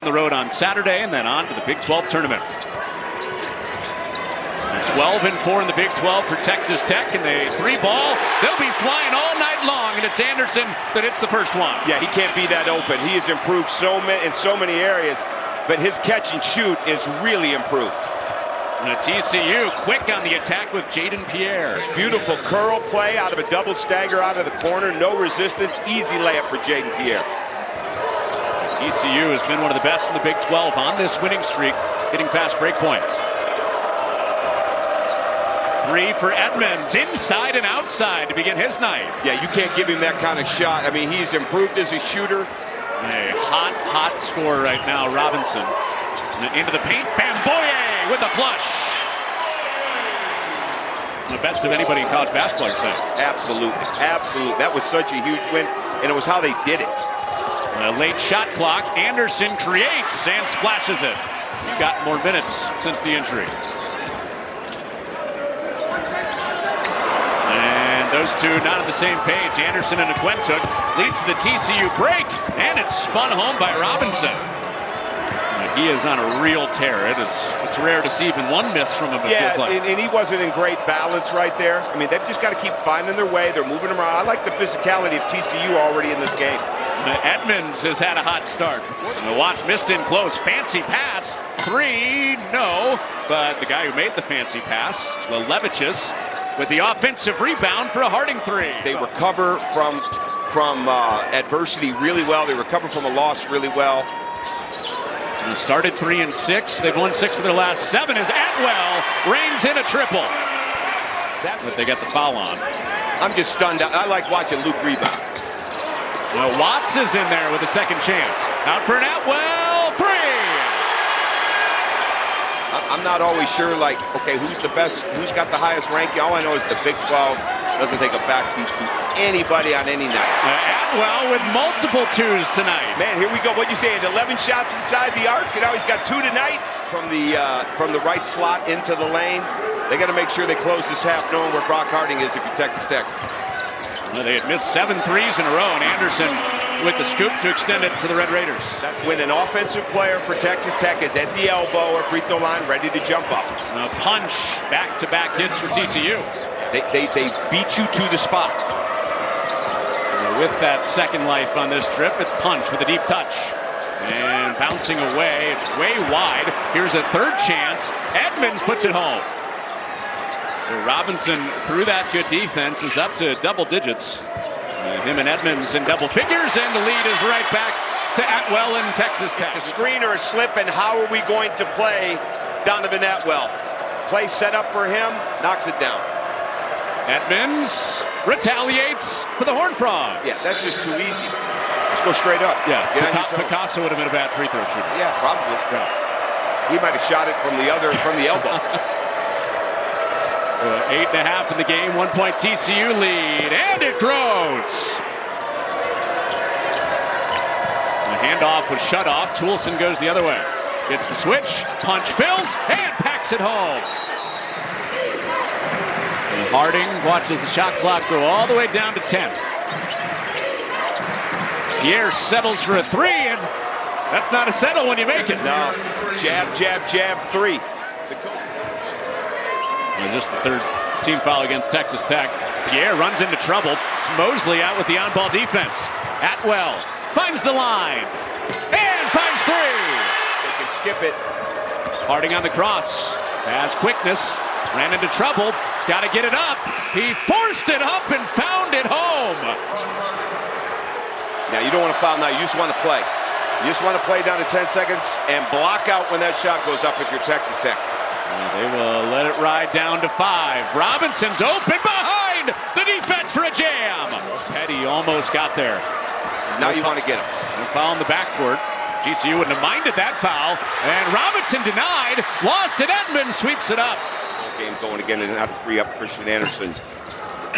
The road on Saturday and then on to the Big 12 tournament. 12-4 in the Big 12 for Texas Tech, and they three-ball. They'll be flying all night long, and it's Anderson that hits the first one. Yeah, he can't be that open. He has improved in so many areas, but his catch and shoot is really improved. And TCU quick on the attack with Jaden Pierre. Beautiful curl play out of a double stagger out of the corner. No resistance. Easy layup for Jaden Pierre. TCU has been one of the best in the Big 12 on this winning streak, getting past breakpoints. Three for Edmonds, inside and outside to begin his night. Yeah, you can't give him that kind of shot. I mean, he's improved as a shooter. A hot scorer right now, Robinson. Into the paint, Bamboye with a flush. The best of anybody in college basketball, you're saying? Absolutely. That was such a huge win, and it was how they did it. A late shot clock. Anderson creates and splashes it. He's got more minutes since the injury. And those two not on the same page. Anderson and Aquentook leads to the TCU break, and it's spun home by Robinson. He is on a real tear. It's rare to see even one miss from him. Yeah, feels like. and he wasn't in great balance right there. I mean, they've just got to keep finding their way. They're moving around. I like the physicality of TCU already in this game. Edmonds has had a hot start. And Watch missed in close. Fancy pass. Three, no. But the guy who made the fancy pass, Lelevichus, with the offensive rebound for a Harding three. They recover from adversity really well. They recover from a loss really well. They started 3 and 6. They've won 6 of their last 7 as Atwell reigns in a triple. But they got the foul on. I'm just stunned. I like watching Luke rebound. Well, Watts is in there with a second chance. Out for an Atwell three. I'm not always sure, like, okay, who's the best, who's got the highest ranking. All I know is the Big 12 doesn't take a backseat to anybody on any night. Atwell with multiple twos tonight. Man, here we go. What'd you say? 11 shots inside the arc. You know, he's got 2 tonight from the right slot into the lane. They got to make sure they close this half, knowing where Brock Harding is if you're Texas Tech. Well, they had missed 7 threes in a row, and Anderson with the scoop to extend it for the Red Raiders. That's when an offensive player for Texas Tech is at the elbow or free throw line, ready to jump up. A punch, back-to-back hits for TCU. They beat you to the spot. With that second life on this trip, it's punch with a deep touch. And bouncing away, it's way wide. Here's a third chance. Edmonds puts it home. So Robinson, through that good defense, is up to double digits. Him and Edmonds in double figures, and the lead is right back to Atwell and Texas Tech. It's a screen or a slip, and how are we going to play Donovan Atwell? Play set up for him, knocks it down. Edmonds retaliates for the Horned Frogs. Yeah, that's just too easy. Just go straight up. Yeah, Picasso would have been a bad free throw shooter. Yeah, probably. Yeah. He might have shot it from the elbow. 8.5 in the game, 1 point TCU lead, and it grows. The handoff was shut off. Toulson goes the other way. It's the switch, punch fills, and packs it home. And Harding watches the shot clock go all the way down to 10. Pierre settles for a three, and that's not a settle when you make it. No, jab, three. Just the third team foul against Texas Tech. Pierre runs into trouble. Mosley out with the on-ball defense. Atwell finds the line and finds three. They can skip it. Harding on the cross. Has quickness. Ran into trouble. Got to get it up. He forced it up and found it home. Now, you don't want to foul now. You just want to play. You just want to play down to 10 seconds and block out when that shot goes up if you're Texas Tech. They will let it ride down to 5. Robinson's open behind the defense for a jam. Petty almost got there. Now you want to get him. No foul in the backcourt. TCU wouldn't have minded that foul. And Robinson denied. Lost it. Edmonds sweeps it up. Game's going again and how to free up Christian Anderson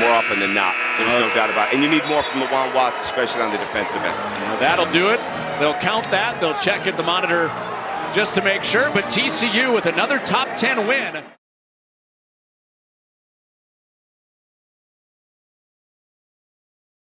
more often than not. There's no doubt about it. And you need more from LaJuan Watts, especially on the defensive end. Well, that'll do it. They'll count that. They'll check at the monitor just to make sure, but TCU with another top 10 win.